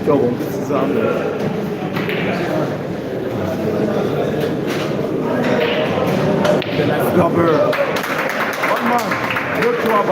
Jogo precisando. The next cover. One more. Good job.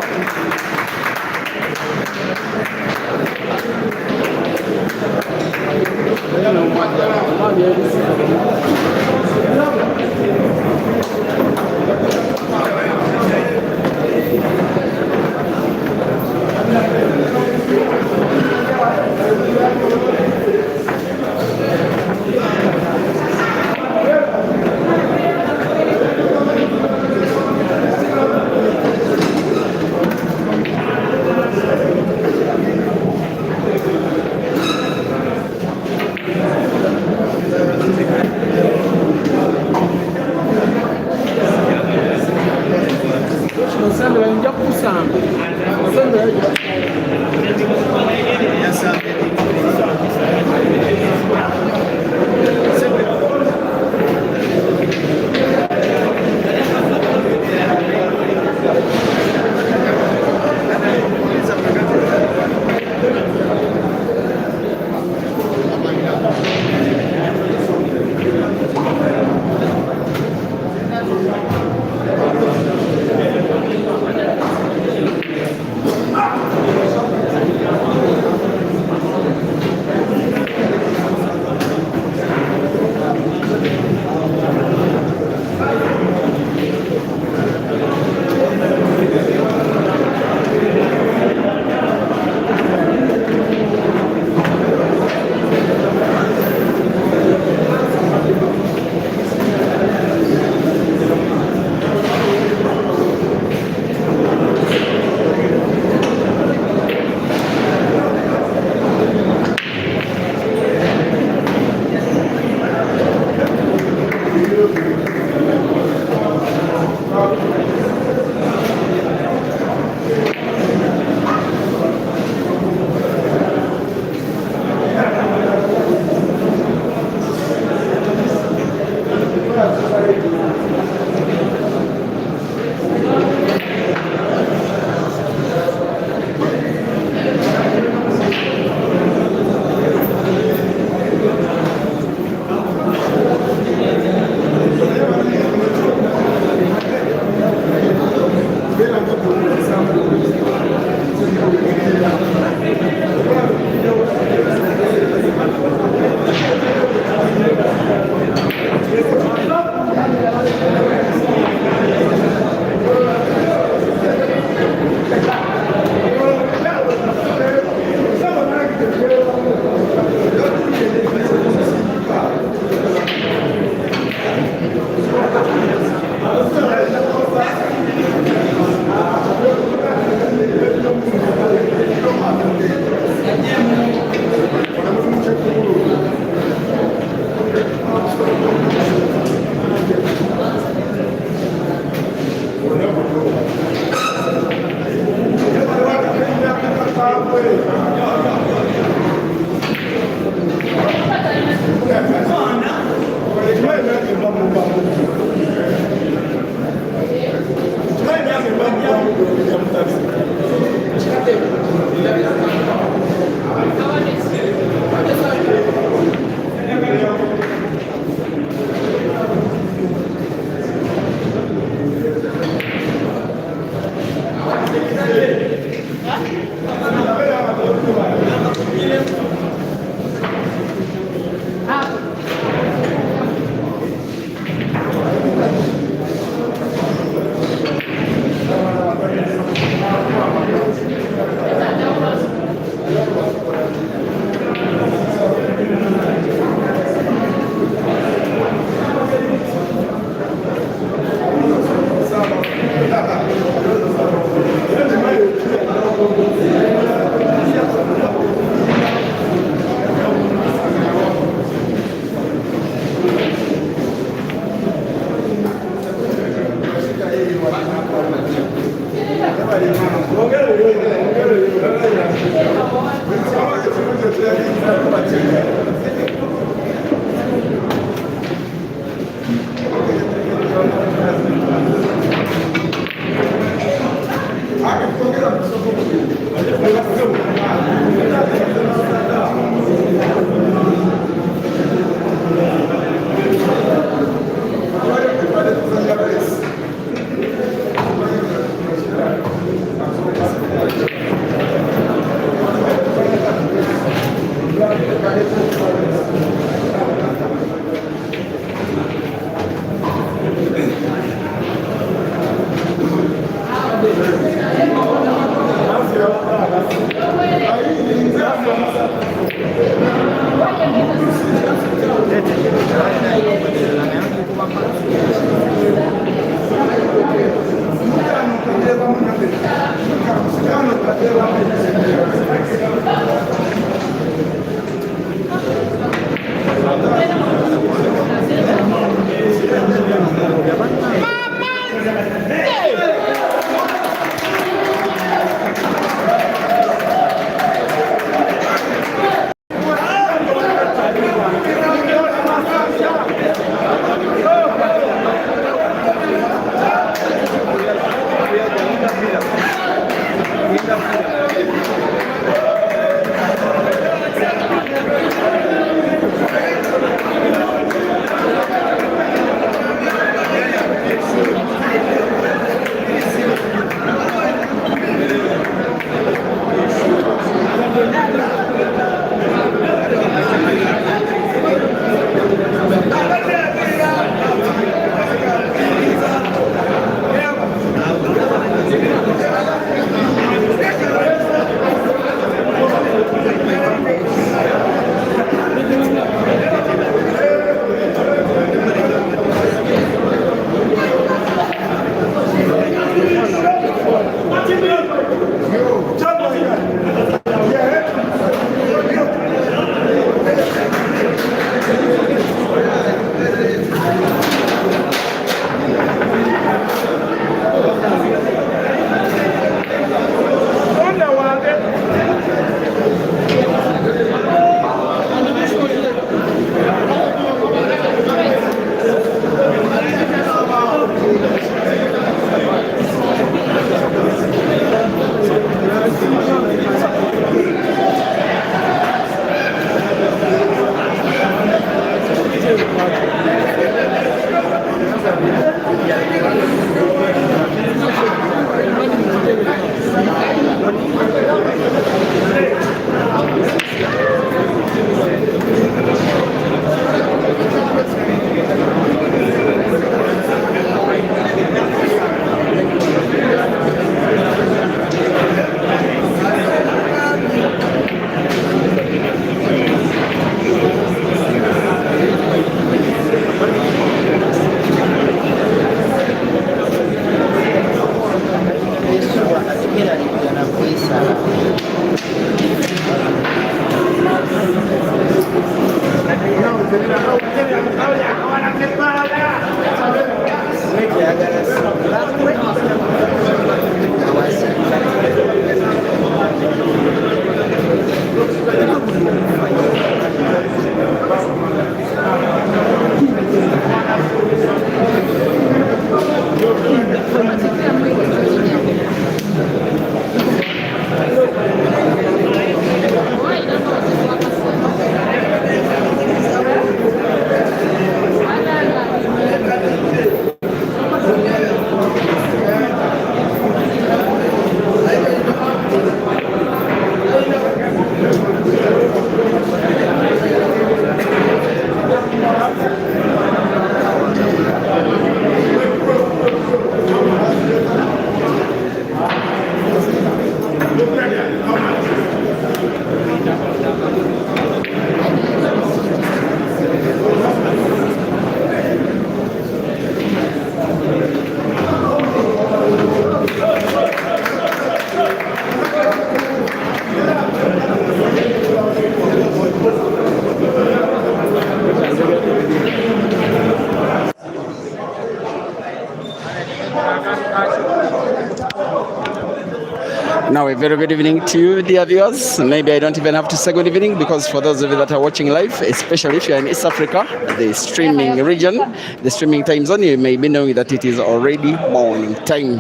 Now, a very good evening to you, dear viewers. Maybe I don't even have to say good evening, because for those of you that are watching live, especially if you're in East Africa, the streaming region, the streaming time zone, you may be knowing that it is already morning time.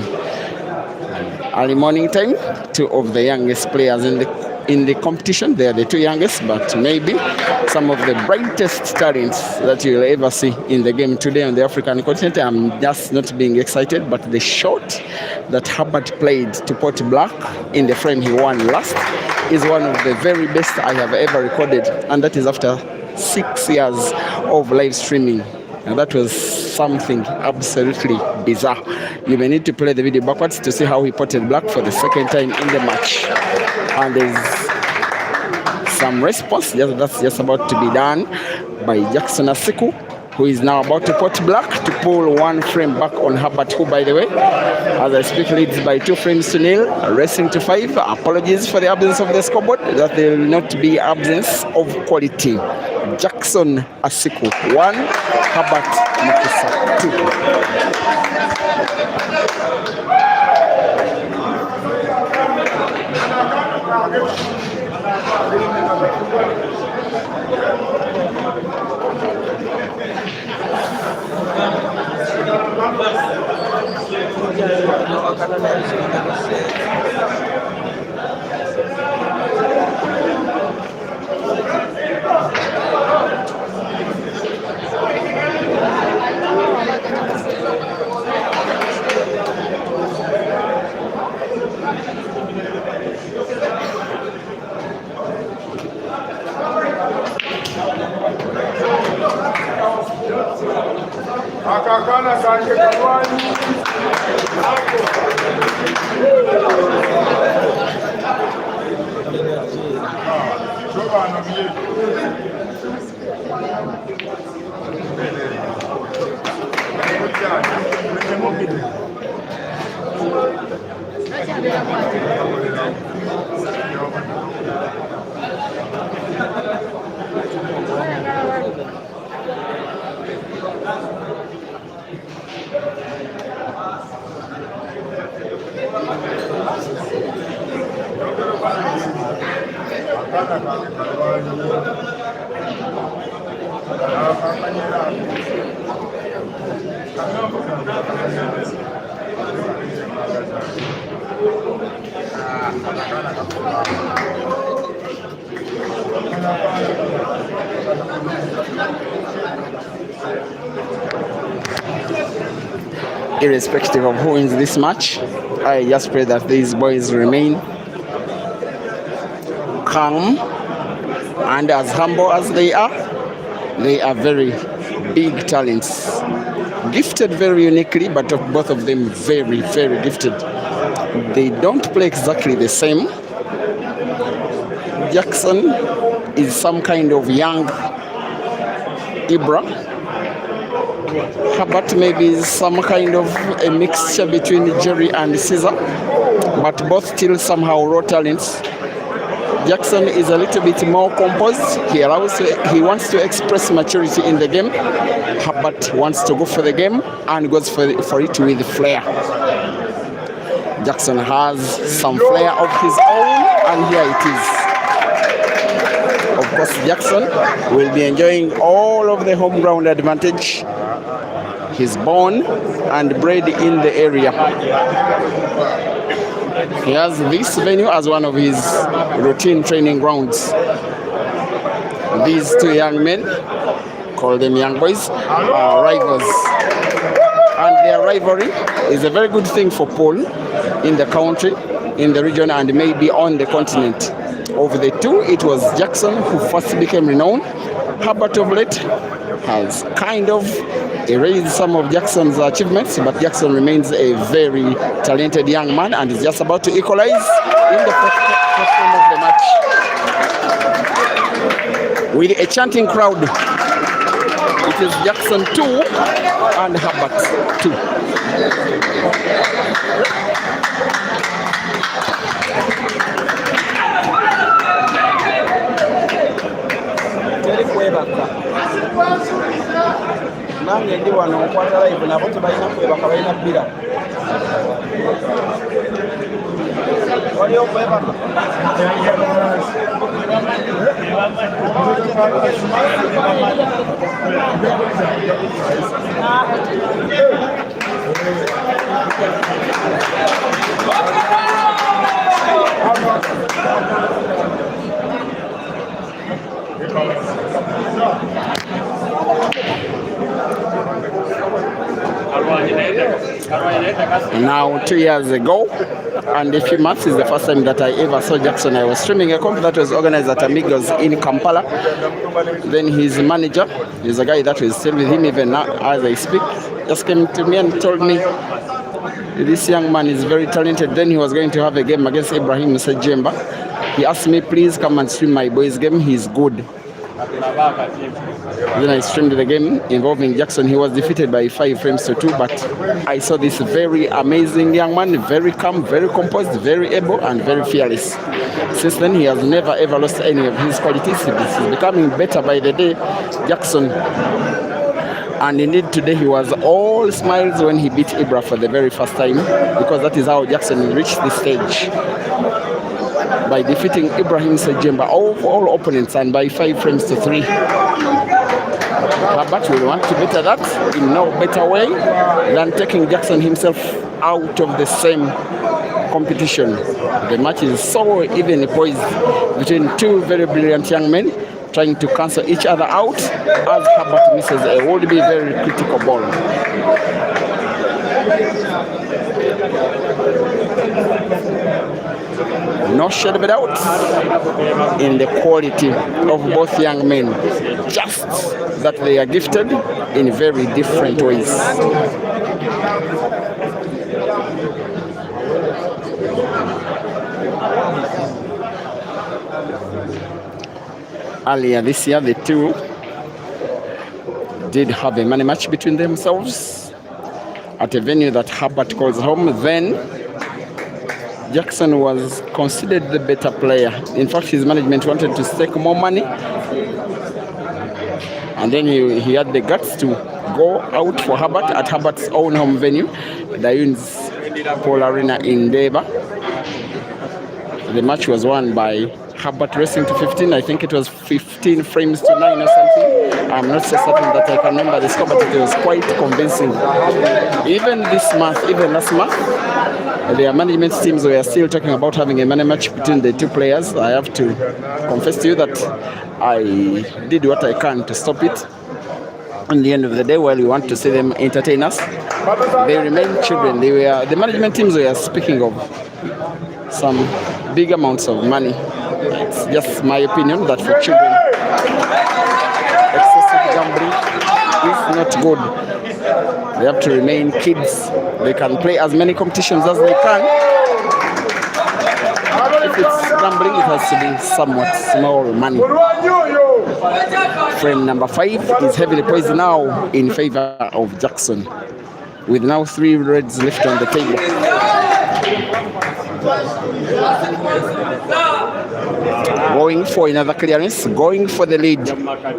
Early morning time. Two of the youngest players in the competition. They are the two youngest, but maybe some of the brightest talents that you'll ever see in the game today on the African continent. I'm just not being excited, but the shot that Herbert played to Port Black in the frame he won last is one of the very best I have ever recorded, and that is after 6 years of live streaming. And that was something absolutely bizarre. You may need to play the video backwards to see how he potted black for the second time in the match. And there's some response that's just about to be done by Jackson Asiku, who is now about to pot black to pull one frame back on Herbert, who, by the way, as I speak, leads by 2 frames to nil, racing to 5. Apologies for the absence of the scoreboard, that there will not be absence of quality. Jackson Asiku 1, Herbert Mukisa 2. Irrespective of who wins this match, I just pray that these boys remain calm and as humble as they are very big talents. Gifted very uniquely, but both of them very, very gifted. They don't play exactly the same. Jackson is some kind of young Ibra. Herbert maybe is some kind of a mixture between Jerry and Caesar, but both still somehow raw talents. Jackson is a little bit more composed. He wants to express maturity in the game. Herbert wants to go for the game and goes for it with flair. Jackson has some flair of his own, and here it is. Of course, Jackson will be enjoying all of the home ground advantage. He's born and bred in the area. He has this venue as one of his routine training grounds. These 2 young men, call them young boys, are rivals. And their rivalry is a very good thing for Paul in the country, in the region, and maybe on the continent. Of the 2, it was Jackson who first became renowned. Herbert of late has kind of erased some of Jackson's achievements, but Jackson remains a very talented young man and is just about to equalize in the first frame of the match. With a chanting crowd, it is Jackson 2 and Herbert 2. Nange ndi wano nkwata live nabo tebalina kwebaka balina bbira wali okwebaka now 2 years ago. And a few months is the first time that I ever saw Jackson. I was streaming a comp that was organized at Amigos in Kampala. Then his manager, is a guy that is still with him even now as I speak, just came to me and told me this young man is very talented. Then he was going to have a game against Ibrahim Sejemba. He asked me, please come and stream my boy's game. He's good. Then I streamed the game involving Jackson. He was defeated by 5 frames to 2, but I saw this very amazing young man, very calm, very composed, very able, and very fearless. Since then, he has never ever lost any of his qualities. He's becoming better by the day, Jackson. And indeed, today he was all smiles when he beat Ibra for the very first time, because that is how Jackson reached this stage. By defeating Ibrahim Sejemba, all opponents, and by 5 frames to 3. Herbert will want to better that in no better way than taking Jackson himself out of the same competition. The match is so evenly poised between 2 very brilliant young men trying to cancel each other out, as Herbert misses a would be very critical ball. No shade of a doubt in the quality of both young men, just that they are gifted in very different ways. Earlier this year, the two did have a money match between themselves at a venue that Herbert calls home. Then Jackson was considered the better player. In fact, his management wanted to stake more money. And then he had the guts to go out for Herbert at Herbert's own home venue, Dayun's Paul Arena in Deba. The match was won by Herbert racing to 15. I think it was 15 frames to 9 or something. I'm not so certain that I can remember the score, but it was quite convincing. Even last month, their management teams were still talking about having a money match between the two players. I have to confess to you that I did what I can to stop it. At the end of the day, while we want to see them entertain us, they remain children. The management teams were speaking of some big amounts of money. It's just my opinion that for children, excessive gambling is not good. They have to remain kids. They can play as many competitions as they can. If it's gambling, it has to be somewhat small money. Frame number 5 is heavily poised now in favor of Jackson, with now 3 reds left on the table. Going for another clearance, going for the lead.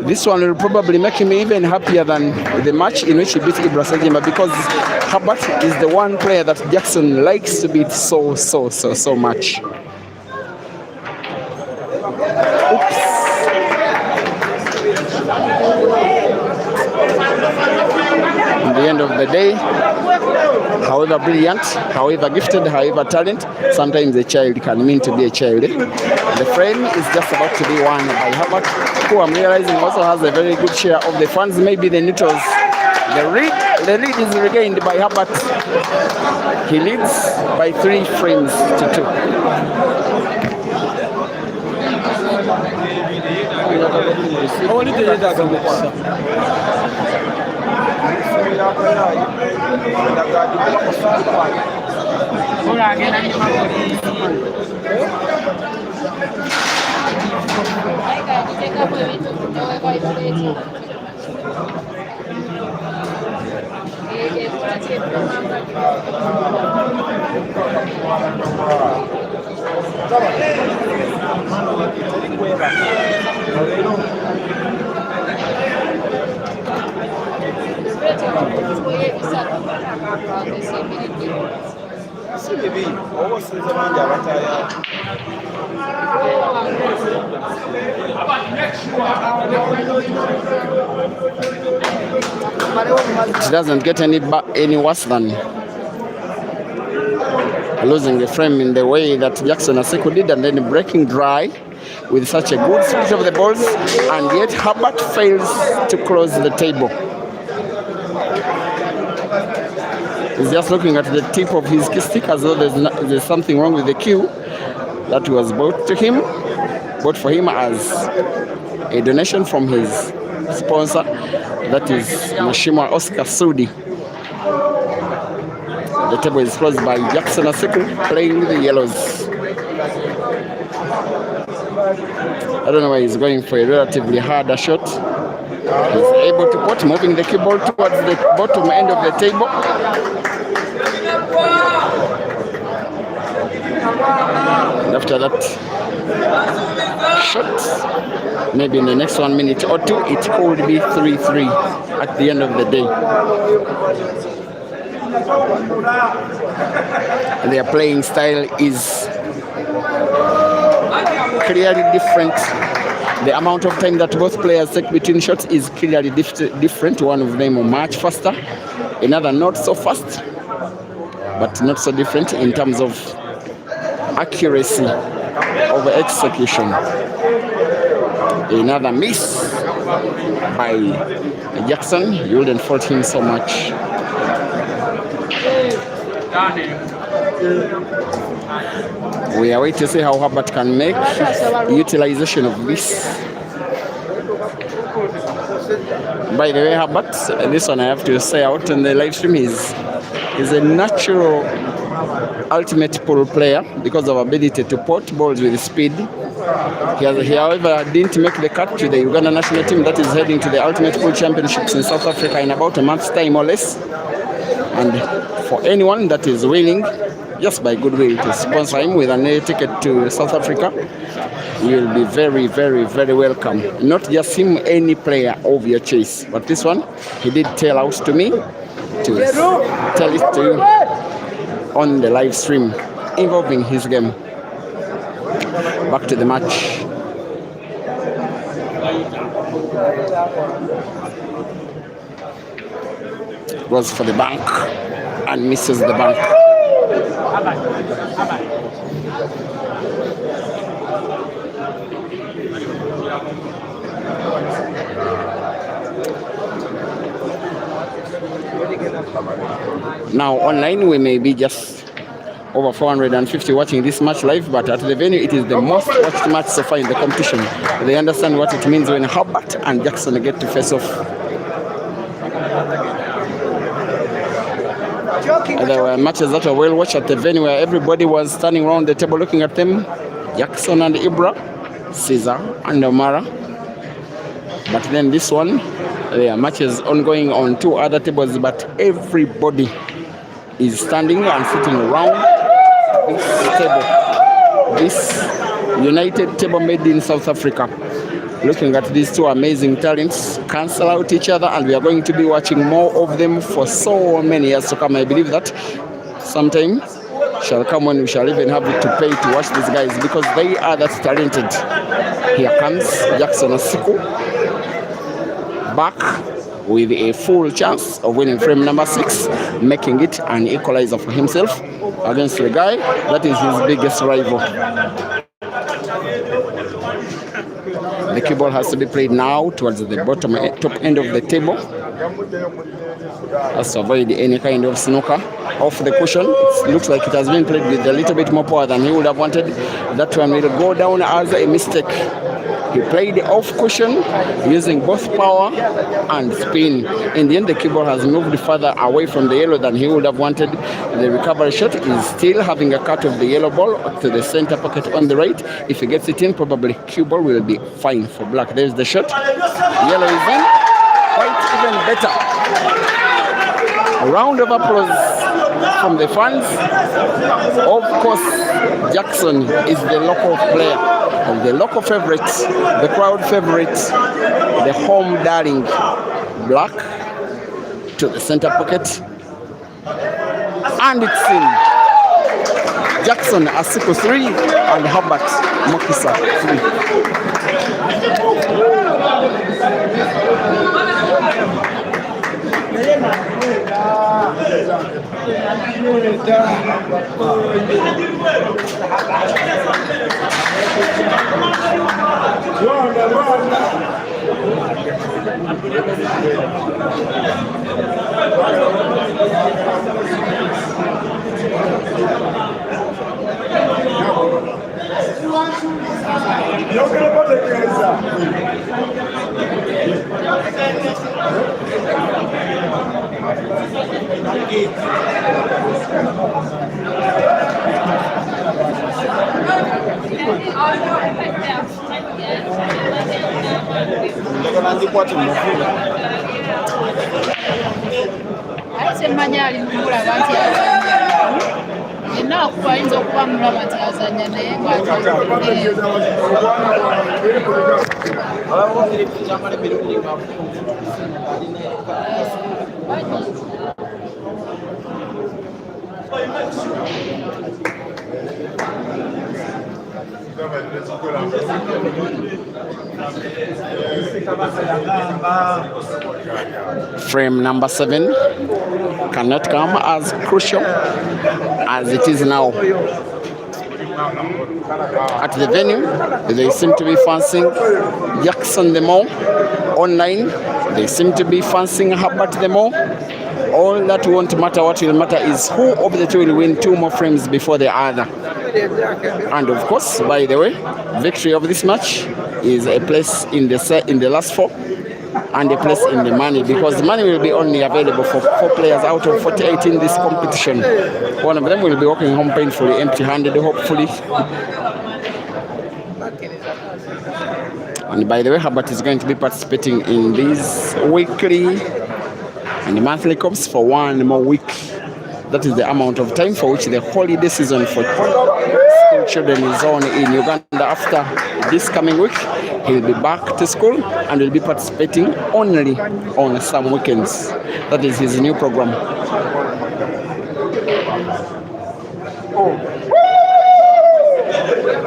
This one will probably make him even happier than the match in which he beat Ibra Sejemba, because Herbert is the one player that Jackson likes to beat so much. Oops. At the end of the day, however brilliant, however gifted, however talented, sometimes a child can mean to be a child. The frame is just about to be won by Herbert, who I'm realizing also has a very good share of the funds, maybe the neutrals. The lead is regained by Herbert. He leads by 3 frames to 2. It doesn't get any worse than losing the frame in the way that Jackson Asiku did, and then breaking dry with such a good split of the balls, and yet Herbert fails to close the table. He's just looking at the tip of his stick as though there's something wrong with the cue that was bought for him as a donation from his sponsor, that is Mheshimiwa Oscar Sudi. The table is closed by Jackson Asiku playing with the yellows. I don't know why he's going for a relatively harder shot. He's able to put, moving the cue ball towards the bottom end of the table. And after that shot, maybe in the next 1 minute or two, it could be 3-3 at the end of the day. Their playing style is clearly different. The amount of time that both players take between shots is clearly different. One of them much faster, another not so fast, but not so different in terms of accuracy of execution. Another miss by Jackson. You wouldn't fault him so much. We are waiting to see how Herbert can make utilization of this. By the way, Herbert, this one I have to say out on the live stream, is a natural ultimate pool player because of ability to pot balls with speed. He, however, didn't make the cut to the Uganda national team that is heading to the Ultimate Pool Championships in South Africa in about a month's time or less. And for anyone that is willing, just by goodwill, to sponsor him with an air ticket to South Africa, you will be very, very, very welcome. Not just him, any player of your choice. But this one, he did tell us to me to tell it to you on the live stream involving his game. Back to the match. Goes for the bank and misses the bank. Now online we may be just over 450 watching this match live, but at the venue it is the most watched match so far in the competition. They understand what it means when Herbert and Jackson get to face off. There were matches that were well watched at the venue where everybody was standing around the table looking at them. Jackson and Ibra, Caesar and Omara. But then this one, there are matches ongoing on two other tables, but everybody is standing and sitting around this table. This united table made in South Africa. Looking at these two amazing talents cancel out each other, and we are going to be watching more of them for so many years to come. I believe that sometime shall come when we shall even have to pay to watch these guys because they are that talented. Here comes Jackson Asiku back with a full chance of winning frame number 6, making it an equalizer for himself against the guy that is his biggest rival. The cue ball has to be played now towards the top end of the table. Has to avoid any kind of snooker off the cushion. It looks like it has been played with a little bit more power than he would have wanted. That one will go down as a mistake. He played off cushion using both power and spin. In the end, the cue ball has moved further away from the yellow than he would have wanted. The recovery shot is still having a cut of the yellow ball to the center pocket on the right. If he gets it in, probably cue ball will be fine for black. There's the shot. Yellow is in. White even better. A round of applause from the fans. Of course, Jackson is the local player. The local favorite, the crowd favorite, the home darling. Black to the center pocket. And it's in. Jackson Asiku 3 and Herbert Mukisa 3. Frame number 7 cannot come as crucial as it is now. At the venue, they seem to be fancying Jackson the more. Online, they seem to be fancying Herbert the more. All that won't matter. What will matter is who of the two will win 2 more frames before the other. And of course, by the way, victory of this match is a place in the last 4 and a place in the money, because the money will be only available for 4 players out of 48 in this competition. One of them will be walking home painfully empty-handed, hopefully. And by the way, Herbert is going to be participating in these weekly and monthly cups for 1 more week. That is the amount of time for which the holiday season for school children is on in Uganda. After this coming week, he'll be back to school and will be participating only on some weekends. That is his new program.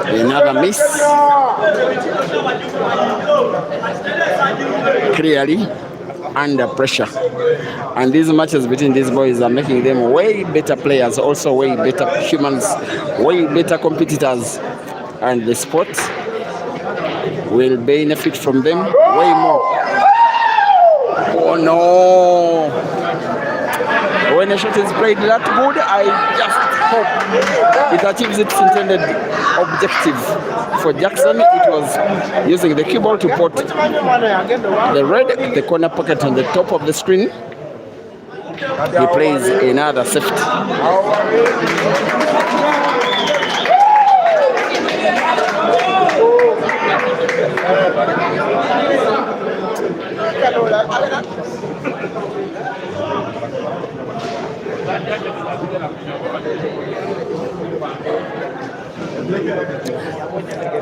Another miss. Clearly under pressure. And these matches between these boys are making them way better players, also way better humans, way better competitors. And the sport will benefit from them way more. Oh no! When a shot is played that good, I just hope it achieves its intended objective. For Jackson, it was using the cue ball to put the red at the corner pocket on the top of the screen. He plays another safety.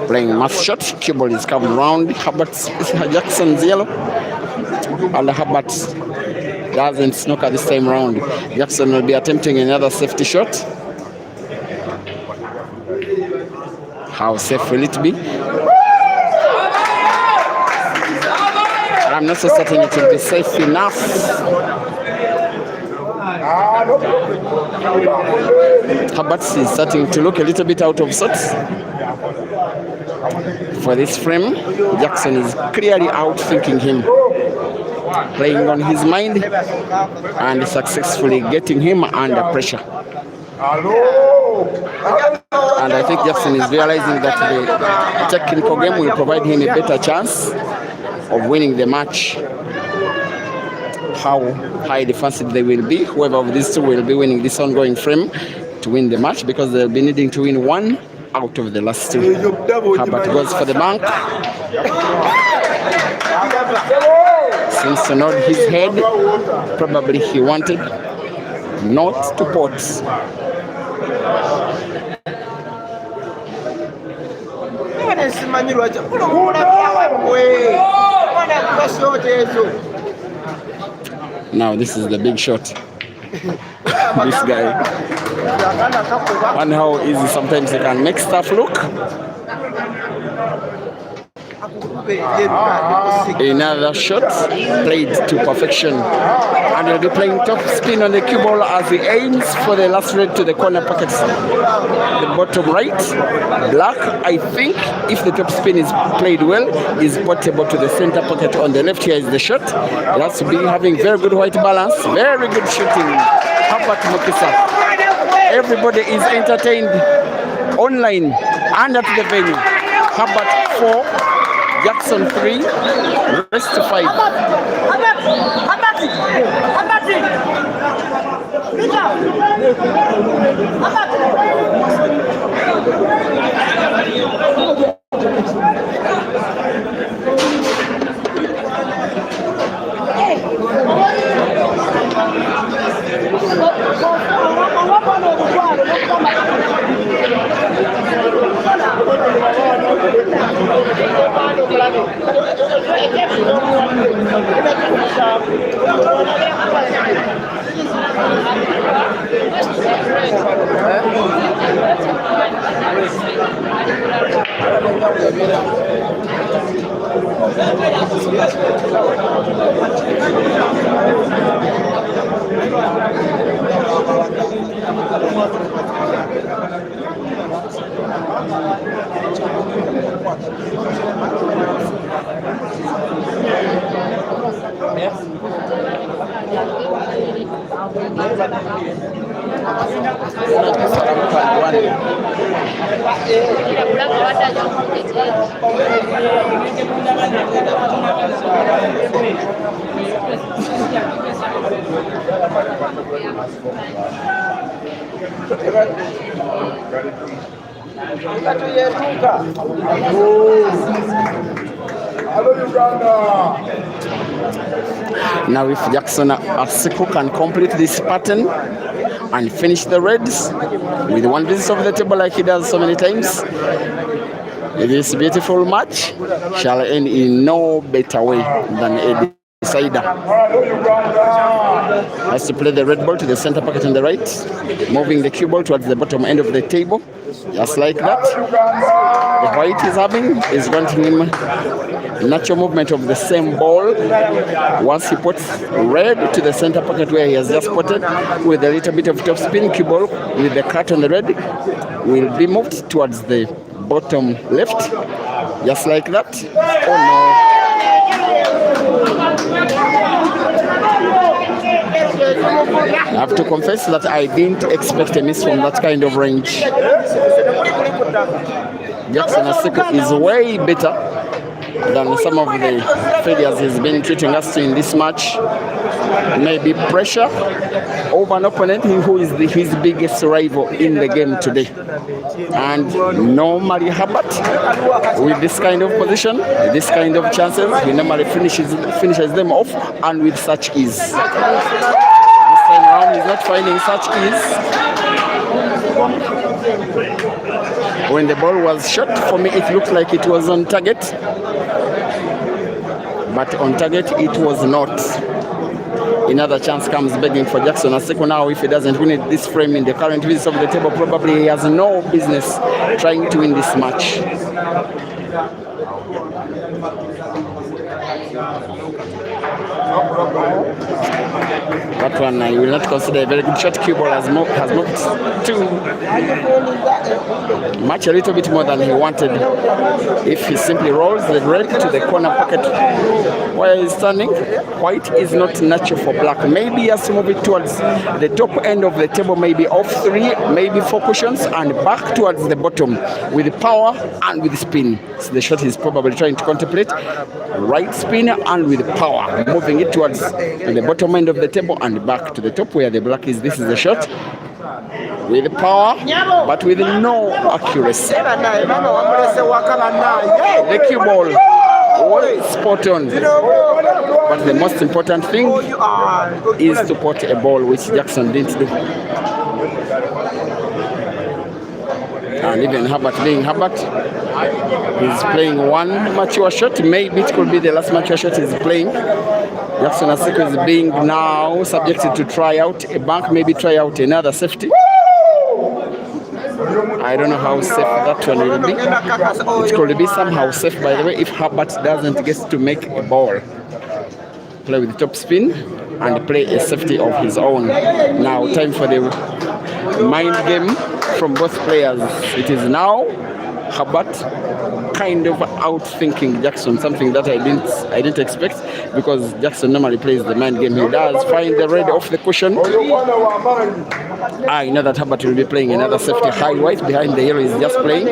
Playing mass shot, cue ball is coming round. Jackson's yellow, and Herbert doesn't snooker this time round. Jackson will be attempting another safety shot. How safe will it be? I'm not so certain it will be safe enough. Herbert is starting to look a little bit out of sorts. For this frame, Jackson is clearly outthinking him, playing on his mind and successfully getting him under pressure. And I think Jackson is realizing that the technical game will provide him a better chance of winning the match. How high defensive they will be, whoever of these two will be winning this ongoing frame to win the match, because they'll be needing to win 1 out of the last 2. Herbert goes for the bank. Seems to nod his head. Probably he wanted not to pot. Now this is the big shot. This guy. And how easy sometimes he can make stuff look. Another shot played to perfection. And he'll be playing top spin on the cue ball as he aims for the last red to the corner pockets. The bottom right, black, I think, if the top spin is played well, is portable to the center pocket on the left. Here is the shot. It has to be having very good white balance, very good shooting. Herbert Mukisa. Everybody is entertained online and at the venue. Herbert 4. Jackson 3, rest 5. Now if Jackson Asiku can complete this pattern and finish the reds with one visit of the table like he does so many times, this beautiful match shall end in no better way than a decider. Has to play the red ball to the center pocket on the right, moving the cue ball towards the bottom end of the table, just like that. The white is granting him natural movement of the same ball. Once he puts red to the center pocket where he has just put it, with a little bit of top spin, cue ball with the cut on the red will be moved towards the bottom left, just like that. Oh no. I have to confess that I didn't expect a miss from that kind of range. Jackson Asiku is way better than some of the failures he's been treating us to in this match. Maybe pressure over an opponent who is his biggest rival in the game today. And normally Herbert, with this kind of position, this kind of chances, he normally finishes them off, and with such ease. This time around he's not finding such ease. When the ball was shot, for me it looked like it was on target, but on target it was not. Another chance comes begging for Jackson Asiku now. If he doesn't win it this frame in the current visits of the table, probably he has no business trying to win this match. That one I will not consider a very good shot. Cue ball has moved to match a little bit more than he wanted. If he simply rolls the red to the corner pocket where he's standing, white is not natural for black. Maybe he has to move it towards the top end of the table, maybe off 3, maybe 4 cushions, and back towards the bottom with power and with spin. So the shot he's probably trying to contemplate. Right spin and with power, moving it towards the bottom end of the table and back to the top where the black is. This is the shot with power but with no accuracy. The cue ball was spot on, but the most important thing is to put a ball, which Jackson didn't do. And even Herbert being Herbert, he's playing one mature shot. Maybe it could be the last mature shot he's playing. Jackson Asiku is being now subjected to try out a bank, maybe try out another safety. I don't know how safe that one will be. It could be somehow safe, by the way, if Herbert doesn't get to make a ball. Play with top spin and play a safety of his own. Now time for the mind game from both players. It is now Herbert kind of outthinking Jackson, something that I didn't expect, because Jackson normally plays the mind game. He does find the red off the cushion. I know that Herbert will be playing another safety high white behind the yellow. He's just playing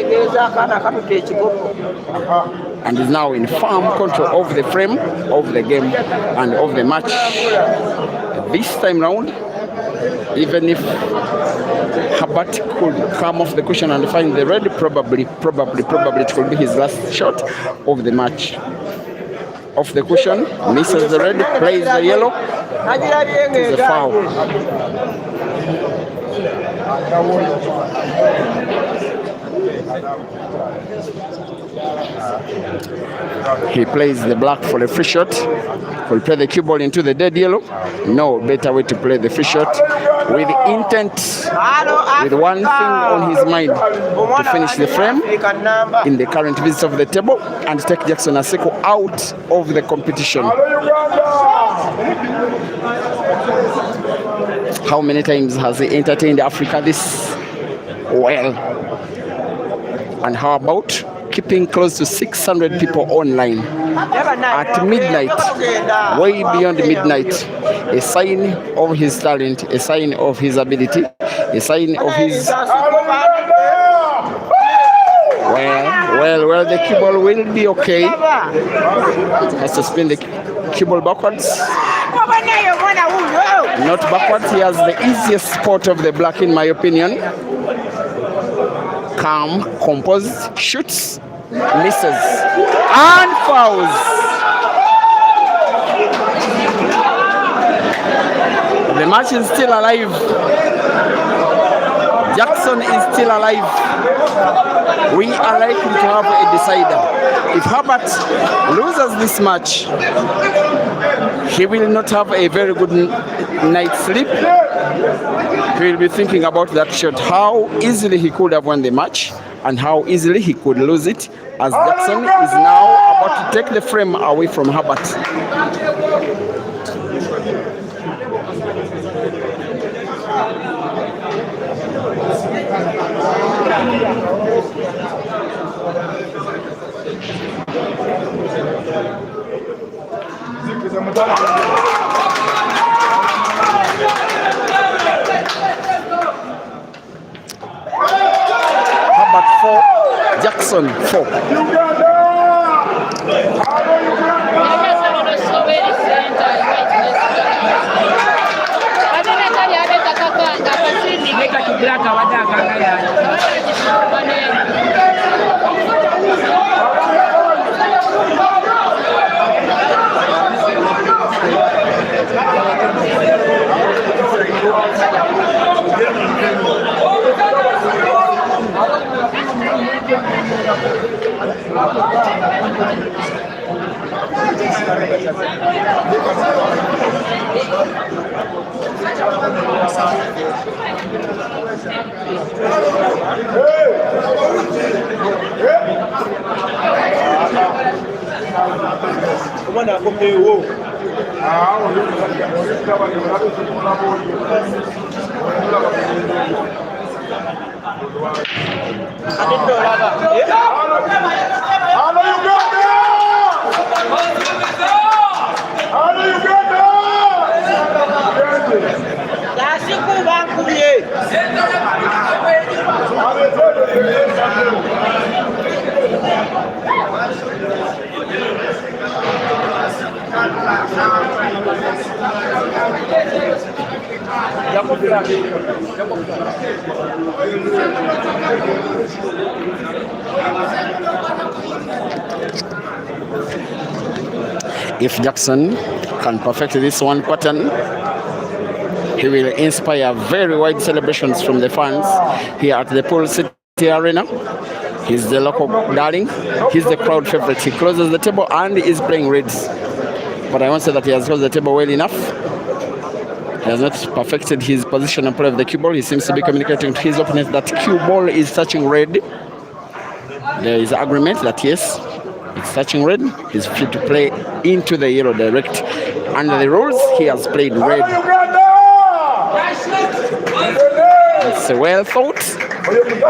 and is now in firm control of the frame, of the game and of the match. This time round Even if Herbert could come off the cushion and find the red, probably it could be his last shot of the match. Off the cushion, misses the red, plays the yellow. It's a foul. He plays the black for the free shot. Will play the cue ball into the dead yellow. No better way to play the free shot with intent, with one thing on his mind, to finish the frame in the current visit of the table and take Jackson Asiku out of the competition. How many times has he entertained Africa this well? And how about keeping close to 600 people online at midnight, way beyond midnight? A sign of his talent, a sign of his ability, a sign of his... Well, the cue ball will be okay. Has to spin the cue ball backwards. Not backwards. He has the easiest spot of the black, in my opinion. Calm, composed, shoots, misses, and fouls. The match is still alive. Jackson is still alive. We are likely to have a decider. If Herbert loses this match, he will not have a very good night's sleep. He will be thinking about that shot, how easily he could have won the match and how easily he could lose it, as Jackson is now about to take the frame away from Herbert. Herbert 4, Jackson 4. If Jackson can perfect this one pattern, he will inspire very wide celebrations from the fans here at the Pool City Arena. He's the local darling. He's the crowd favorite. He closes the table and is playing reds. But I won't say that he has closed the table well enough. He has not perfected his position and play of the cue ball. He seems to be communicating to his opponent that cue ball is touching red. There is agreement that yes, it's touching red. He's free to play into the yellow direct. Under the rules, he has played red. It's a well thought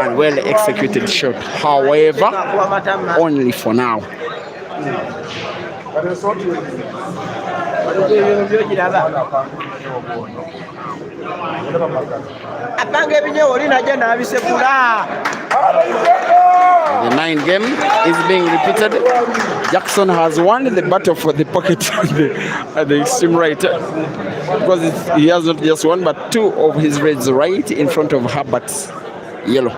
and well executed shot. However, only for now. The 9 game is being repeated. Jackson has won the battle for the pocket at the extreme right, because he has not just one but 2 of his reds right in front of Herbert's yellow.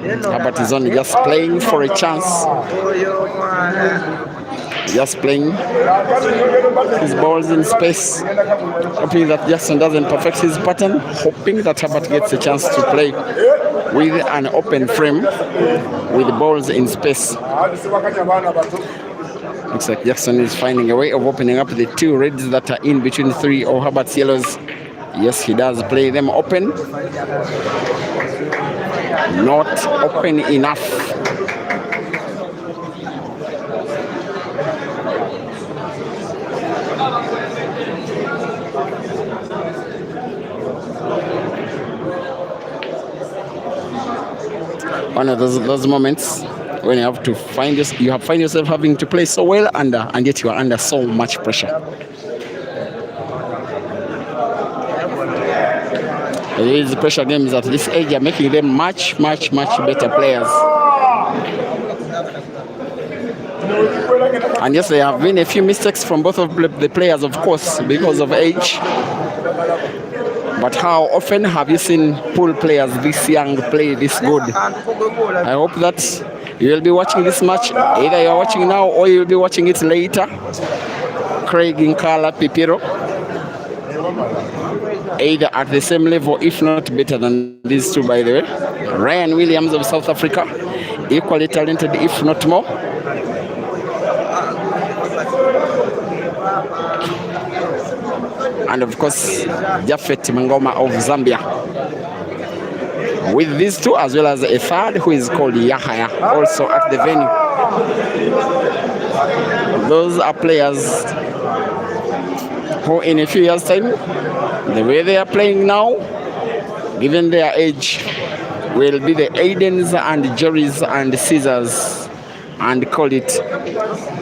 Herbert is only just playing for a chance. Just playing his balls in space, hoping that Jackson doesn't perfect his pattern, hoping that Herbert gets a chance to play with an open frame with balls in space. Looks like Jackson is finding a way of opening up the 2 reds that are in between 3 of Herbert's yellows. Yes, he does play them open. Not open enough. One of those moments when you have to find yourself having to play so well under, and yet you are under so much pressure. These pressure games at this age are making them much better players. And yes, there have been a few mistakes from both of the players, of course, because of age. But how often have you seen pool players this young play this good? I hope that you will be watching this match. Either you are watching now or you will be watching it later. Craig Nkala Pipiro, either at the same level, if not better than these 2, by the way. Ryan Williams of South Africa, equally talented, if not more. And of course, Japhet Mangoma of Zambia. With these 2, as well as a 3rd who is called Yahaya, also at the venue. Those are players who in a few years' time, the way they are playing now, given their age, will be the Aidens and Jerrys and Caesars and call it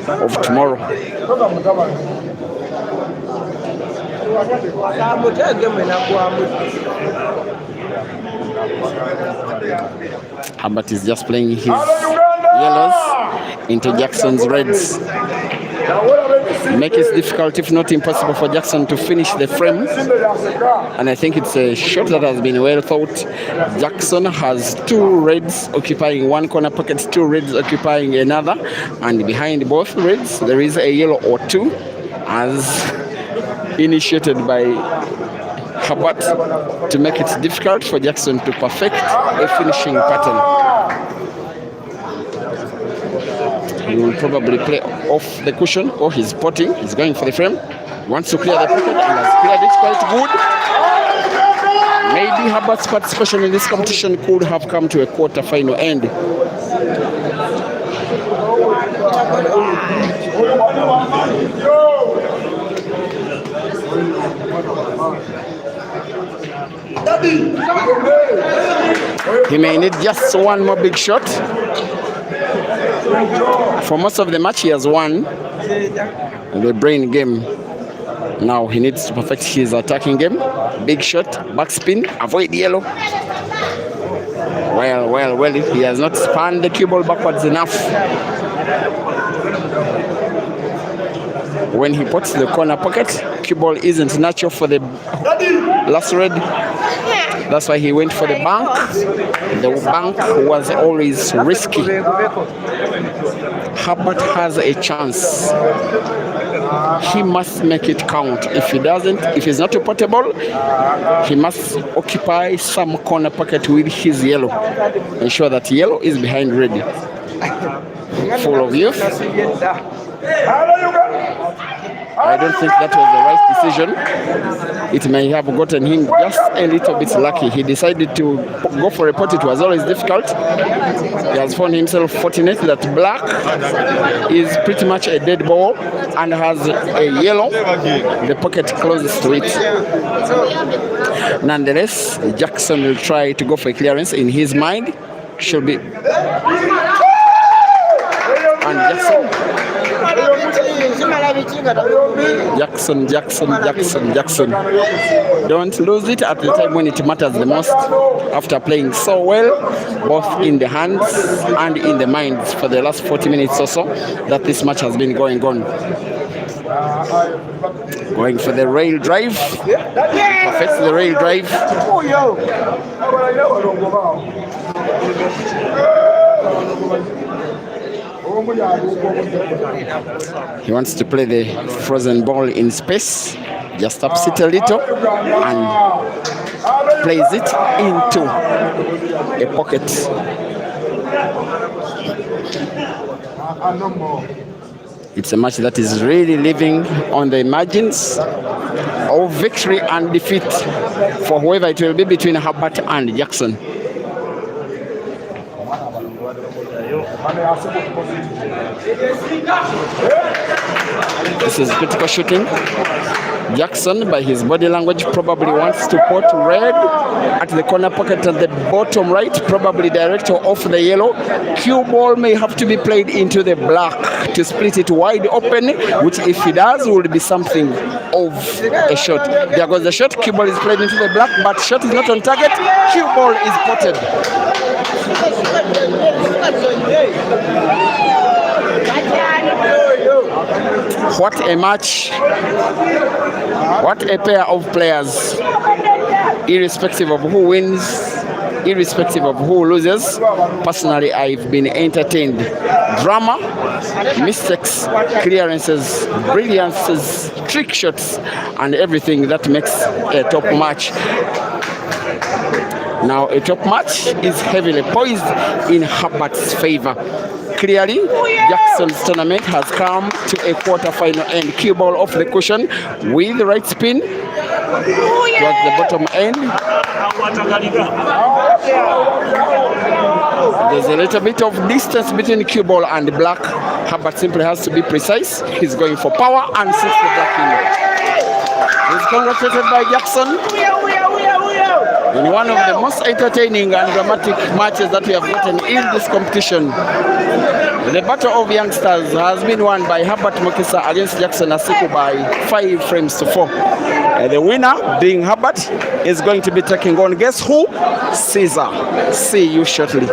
of tomorrow. Herbert is just playing his yellows into Jackson's reds. Make it difficult, if not impossible, for Jackson to finish the frame. And I think it's a shot that has been well thought. Jackson has 2 reds occupying one corner pocket, 2 reds occupying another, and behind both reds there is a yellow or 2, as initiated by Herbert to make it difficult for Jackson to perfect a finishing pattern. He will probably play off the cushion, or he's potting. He's going for the frame. Wants to clear the pocket and has cleared it quite good. Maybe Herbert's participation in this competition could have come to a quarter-final end. He may need just one more big shot. For most of the match, he has won the brain game. Now he needs to perfect his attacking game. Big shot, backspin, avoid yellow. Well, he has not spun the cue ball backwards enough. When he puts the corner pocket, cue ball isn't natural for the last red. That's why he went for the bank. The bank was always risky. Herbert has a chance. He must make it count. If he doesn't, if he's not portable, he must occupy some corner pocket with his yellow. Ensure that yellow is behind red. Full of youth. I don't think that was the right decision. It may have gotten him just a little bit lucky. He decided to go for a pot. It was always difficult. He has found himself fortunate that black is pretty much a dead ball and has a yellow, the pocket closest to it. Nonetheless, Jackson will try to go for a clearance. In his mind, should be. And Jackson Jackson. Don't lose it at the time when it matters the most. After playing so well, both in the hands and in the minds for the last 40 minutes or so that this match has been going on. Going for the rail drive. Perfects the rail drive. He wants to play the frozen ball in space. Just ups it a little and plays it into a pocket. It's a match that is really living on the margins of victory and defeat for whoever it will be between Herbert and Jackson. This is critical shooting. Jackson, by his body language, probably wants to put red at the corner pocket at the bottom right, probably direct or off the yellow. Cue ball may have to be played into the black to split it wide open, which if he does will be something of a shot. There goes the shot. Cue ball is played into the black, but shot is not on target. Cue ball is potted. What a match. What a pair of players. Irrespective of who wins, irrespective of who loses, personally I've been entertained. Drama, mistakes, clearances, brilliances, trick shots, and everything that makes a top match. Now a top match is heavily poised in Herbert's favor. Clearly, Jackson's tournament has come to a quarter-final end. Cue ball off the cushion with the right spin towards the bottom end. There's a little bit of distance between cue ball and black. Herbert simply has to be precise. He's going for power and sits the black in. He's congratulated by Jackson in one of the most entertaining and dramatic matches that we have gotten in this competition. The battle of youngsters has been won by Herbert Mukisa against Jackson Asiku by 5 frames to 4. The winner, being Herbert, is going to be taking on, guess who? Caesar. See you shortly.